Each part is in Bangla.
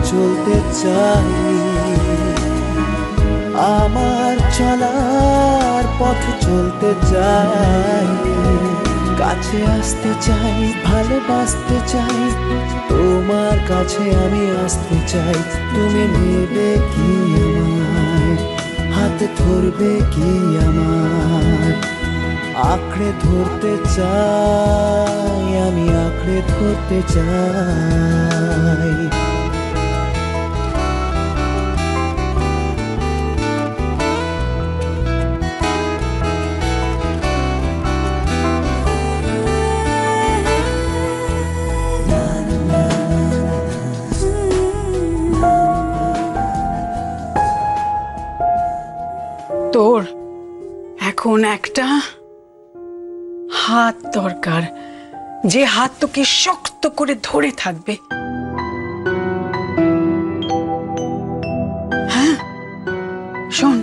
চলতে চাই, আমার চলার পথে চলতে চাই, কাছে আসতে চাই, ভালোবাসতে চাই, তোমার কাছে আমি আসতে চাই। তুমি নেবে কি আমায়, হাতে ধরবে কি আমায়? আঁকড়ে ধরতে চাই, আমি আঁকড়ে ধরতে চাই। তোর এখন একটা হাত দরকার, যে হাত তোকে শক্ত করে ধরে থাকবে। হ্যাঁ শোন,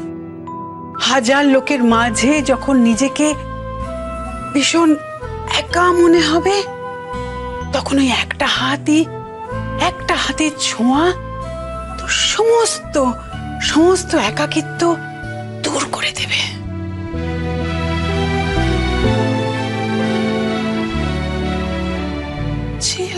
হাজার লোকের মাঝে যখন নিজেকে ভীষণ একা মনে হবে, তখন ওই একটা হাতের ছোঁয়া তোর সমস্ত একাকিত্ব দূর করে দেবে। চিল।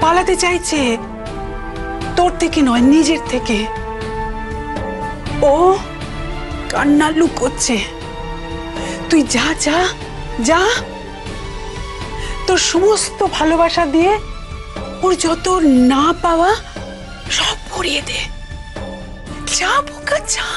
পালাতে চাইছে, তোর থেকে নয়, নিজের থেকে। ও কান্না লুকোচ্ছে। তুই যা যা যা, তোর সমস্ত ভালোবাসা দিয়ে ওর যত না পাওয়া সব ভরিয়ে দে। যা বোকা যা।